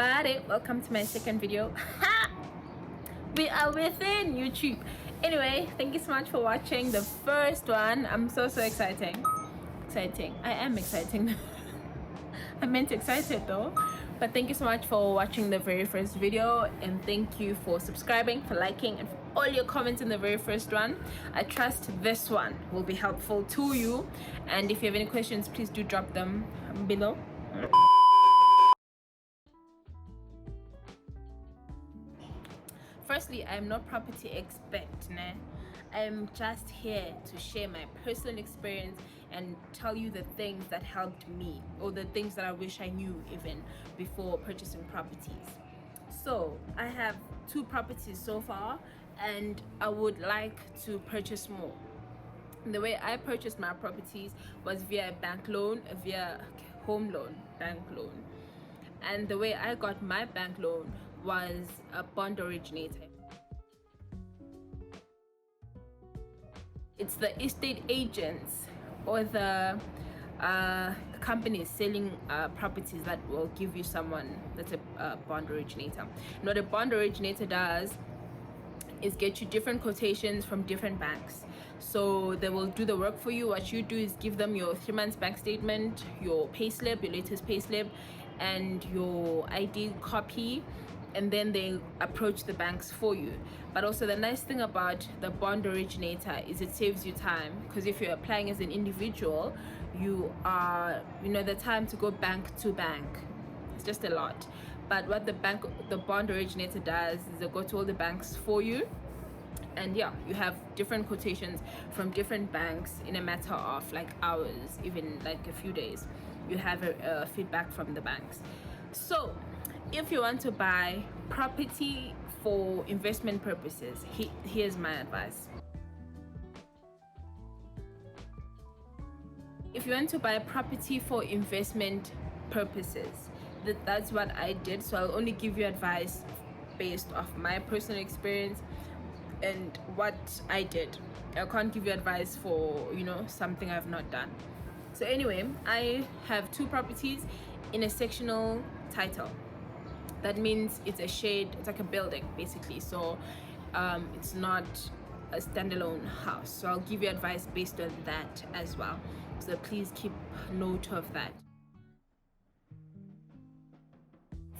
everybody, welcome to my second video. We are within YouTube. Anyway, thank you so much for watching the first one. I'm so exciting. I am exciting. I meant excited though. But thank you so much for watching the very first video, and thank you for subscribing, for liking, and for all your comments in the very first one. I trust this one will be helpful to you, and if you have any questions, please do drop them below. Firstly, I'm not property expert, nah. I'm just here to share my personal experience and tell you the things that helped me, or the things that I wish I knew even before purchasing properties. So I have 2 properties so far, and I would like to purchase more. The way I purchased my properties was via bank loan, via home loan, bank loan. And the way I got my bank loan was a bond originator. It's the estate agents or the companies selling properties that will give you someone that's a bond originator. And what a bond originator does is get you different quotations from different banks. So they will do the work for you. What you do is give them your 3 months bank statement, your payslip, your latest payslip, and your ID copy, and then they approach the banks for you. But also the nice thing about the bond originator is it saves you time, because if you're applying as an individual, you the time to go bank to bank, it's just a lot. But what the bond originator does is they go to all the banks for you, and yeah, you have different quotations from different banks in a matter of like hours, even like a few days. You have a feedback from the banks. So if you want to buy property for investment purposes, here's my advice. If you want to buy property for investment purposes, that's what I did. So I'll only give you advice based off my personal experience and what I did. I can't give you advice for something I've not done. So anyway, I have 2 properties in a sectional title. That means it's a shade, it's like a building basically. So it's not a standalone house. So I'll give you advice based on that as well. So please keep note of that.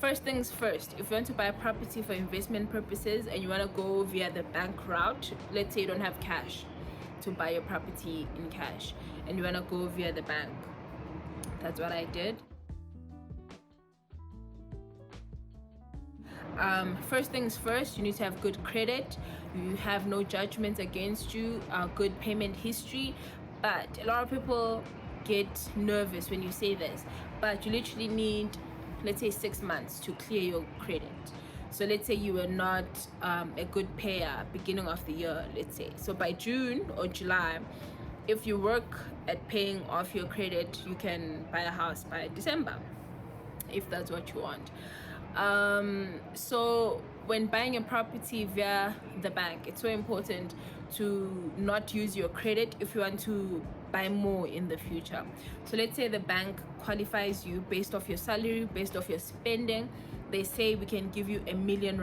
First things first, if you want to buy a property for investment purposes and you want to go via the bank route, let's say you don't have cash to buy your property in cash and you want to go via the bank, that's what I did. First things first, you need to have good credit, you have no judgments against you, good payment history. But a lot of people get nervous when you say this, but you literally need, let's say, 6 months to clear your credit. So let's say you were not a good payer beginning of the year, let's say. So by June or July, if you work at paying off your credit, you can buy a house by December, if that's what you want. So when buying a property via the bank, it's so important to not use your credit if you want to buy more in the future. So let's say the bank qualifies you based off your salary, based off your spending. They say we can give you R1 million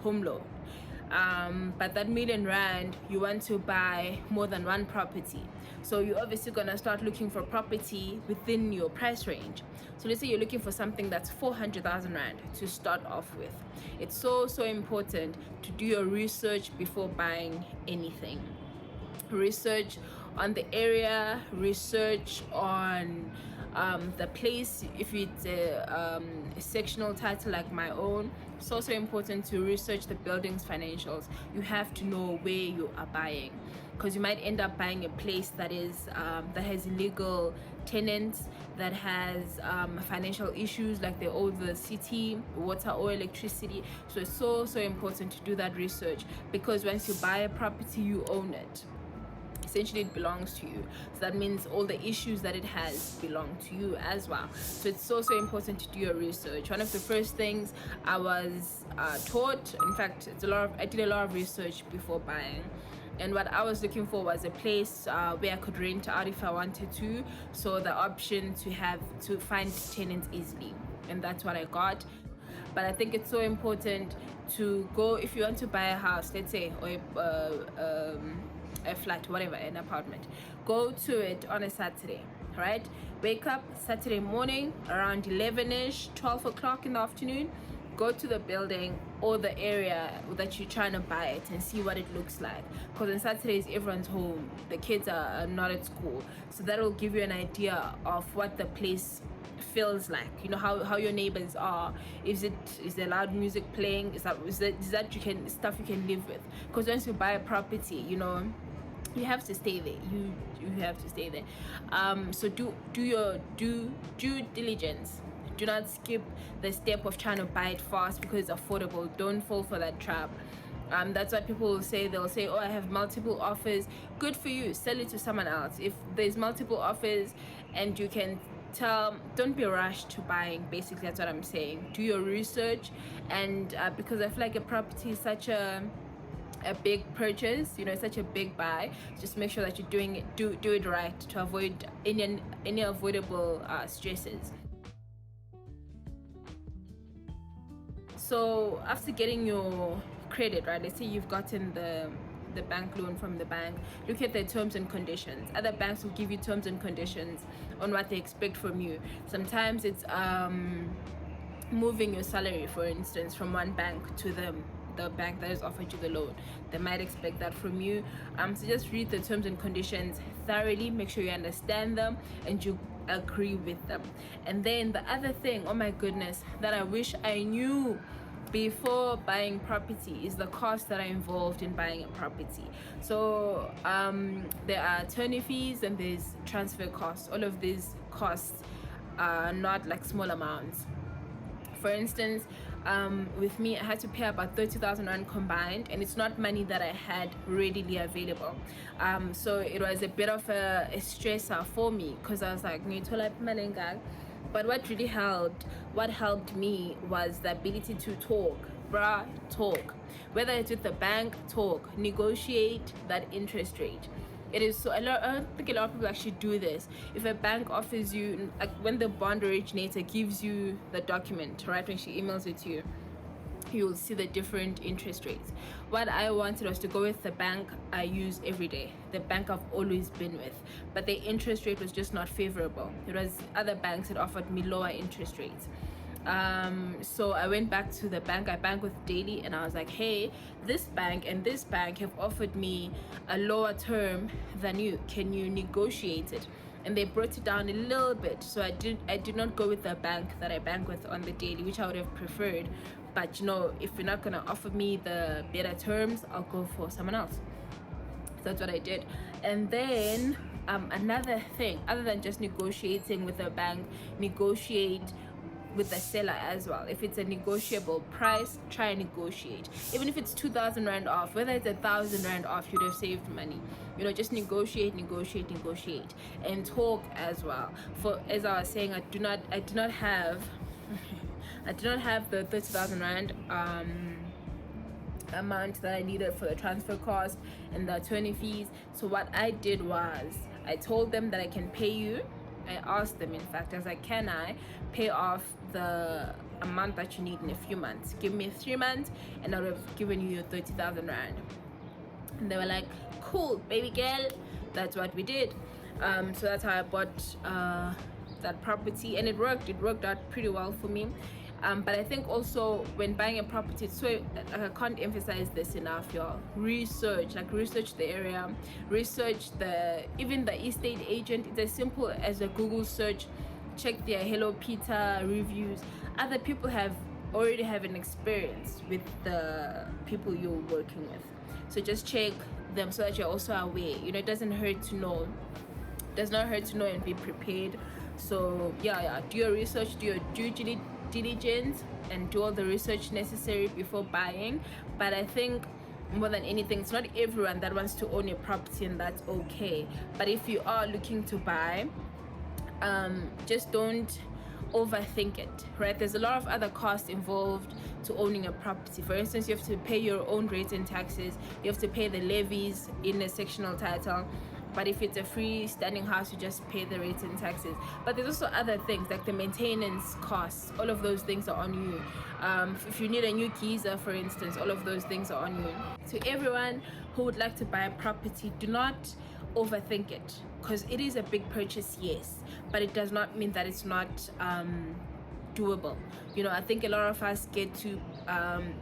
home loan. But that R1 million, you want to buy more than one property. So you're obviously gonna start looking for property within your price range. So let's say you're looking for something that's 400,000 rand to start off with. It's so important to do your research before buying anything. Research on the area, research on the place. If it's a sectional title like my own, it's also important to research the building's financials. You have to know where you are buying, because you might end up buying a place that is that has illegal tenants, that has financial issues, like they owe the city water or electricity. So it's so important to do that research, because once you buy a property, you own it. Essentially it belongs to you. So that means all the issues that it has belong to you as well. So it's so important to do your research. One of the first things I was taught, in fact I did a lot of research before buying, and what I was looking for was a place where I could rent out if I wanted to, so the option to find tenants easily, and that's what I got. but I think it's so important to go, if you want to buy a house, let's say, or a flat, whatever, an apartment, go to it on a Saturday, right? Wake up Saturday morning around 11ish, 12 o'clock in the afternoon, go to the building or the area that you're trying to buy it and see what it looks like, because on Saturdays everyone's home, the kids are not at school, so that will give you an idea of what the place feels like, you know, how your neighbors are. Is there loud music playing? Is that you can stuff you can live with? Because once you buy a property, you know, you have to stay there. You have to stay there. So do your due diligence. Do not skip the step of trying to buy it fast because it's affordable. Don't fall for that trap. That's what people will say. They'll say, oh, I have multiple offers. Good for you. Sell it to someone else. If there's multiple offers and you can tell, don't be rushed to buying. Basically, that's what I'm saying. Do your research. And because I feel like a property is such a big purchase, you know, it's such a big buy, just make sure that you're doing it, do it right to avoid any avoidable stresses. So after getting your credit, right, let's say you've gotten the bank loan from the bank, look at their terms and conditions. Other banks will give you terms and conditions on what they expect from you. Sometimes it's moving your salary, for instance, from one bank to the bank that has offered you the loan. They might expect that from you. So just read the terms and conditions thoroughly, make sure you understand them and you agree with them. And then the other thing, oh my goodness, that I wish I knew before buying property is the costs that are involved in buying a property. So there are attorney fees and there's transfer costs. All of these costs are not like small amounts. For instance, with me, I had to pay about 30,000 rand combined, and it's not money that I had readily available. So it was a bit of a stressor for me, because I was like, but what helped me was the ability to talk. Whether it's with the bank, negotiate that interest rate. It is so, I don't think a lot of people actually do this. If a bank offers you, like when the bond originator gives you the document, right, when she emails it to you, you'll see the different interest rates. What I wanted was to go with the bank I use every day, the bank I've always been with, but the interest rate was just not favorable. It was other banks that offered me lower interest rates. So I went back to the bank I bank with daily, and I was like, hey, this bank and this bank have offered me a lower term than you. Can you negotiate it? And they brought it down a little bit. So I did not go with the bank that I bank with on the daily, which I would have preferred. But you know, if you're not gonna offer me the better terms, I'll go for someone else. That's what I did. And then another thing, other than just negotiating with the bank, negotiate with the seller as well. If it's a negotiable price, try and negotiate. Even if it's 2,000 rand off, whether it's 1,000 rand off, you'd have saved money. You know, just negotiate, and talk as well. For, as I was saying, I do not have the 30,000 rand amount that I needed for the transfer cost and the attorney fees. So what I did was I told them that I can pay you. I asked them, in fact, I was like, can I pay off the amount that you need in a few months? Give me 3 months and I would have given you your 30,000 rand. And they were like, cool, baby girl. That's what we did. So that's how I bought that property, and it worked out pretty well for me. But I think also when buying a property, so I can't emphasize this enough, y'all. Research the area, research even the estate agent. It's as simple as a Google search. Check their Hello Peter reviews. Other people already have an experience with the people you're working with, so just check them so that you're also aware. You know, it doesn't hurt to know. Does not hurt to know and be prepared. So yeah, do your research, do your due diligence, and do all the research necessary before buying. But I think more than anything, it's not everyone that wants to own a property, and that's okay. But if you are looking to buy, just don't overthink it, right? There's a lot of other costs involved to owning a property. For instance, you have to pay your own rates and taxes, you have to pay the levies in a sectional title, But if it's a free-standing house, you just pay the rates and taxes. But there's also other things like the maintenance costs. All of those things are on you. If you need a new geyser, for instance, all of those things are on you. To everyone who would like to buy a property, do not overthink it, because it is a big purchase, yes, but it does not mean that it's not doable. You know, I think a lot of us get to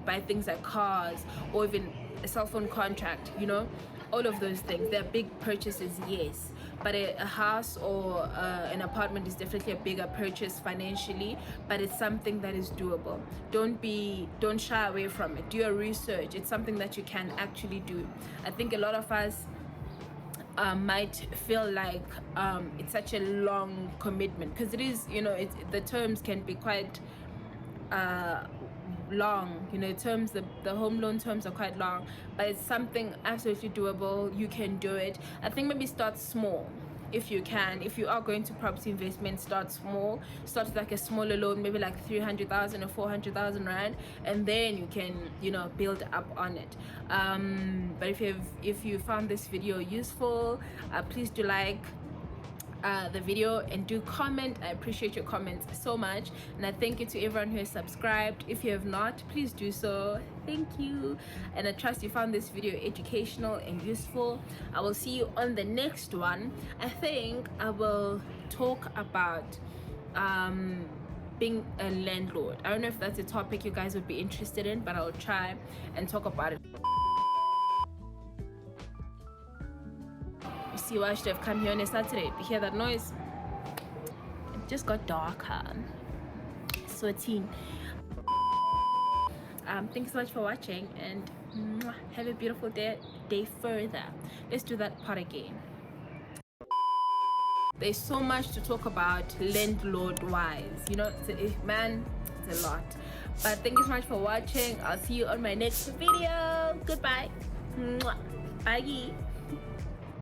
buy things like cars or even a cell phone contract, you know, all of those things. They're big purchases, yes, but a house or an apartment is definitely a bigger purchase financially, but it's something that is doable. Don't shy away from it. Do your research. It's something that you can actually do. I think a lot of us might feel like it's such a long commitment, because it is, you know, the terms can be quite long, you know, the home loan terms are quite long, but it's something absolutely doable. You can do it. I think maybe start small if you can. If you are going to property investment, start small. Start with like a smaller loan, maybe like 300,000 or 400,000 rand, and then you can, you know, build up on it. But if you found this video useful, please do like the video and do comment. I appreciate your comments so much, and I thank you to everyone who has subscribed. If you have not, please do so. Thank you, and I trust you found this video educational and useful. I will see you on the next one. I think I will talk about being a landlord. I don't know if that's a topic you guys would be interested in, but I'll try and talk about it. You see why I should have come here on a Saturday. You hear that noise? It just got darker. Sweating. Thanks so much for watching, and have a beautiful day further. Let's do that part again. There's so much to talk about landlord wise, you know, it's a lot. But thank you so much for watching. I'll see you on my next video. Goodbye. Bye.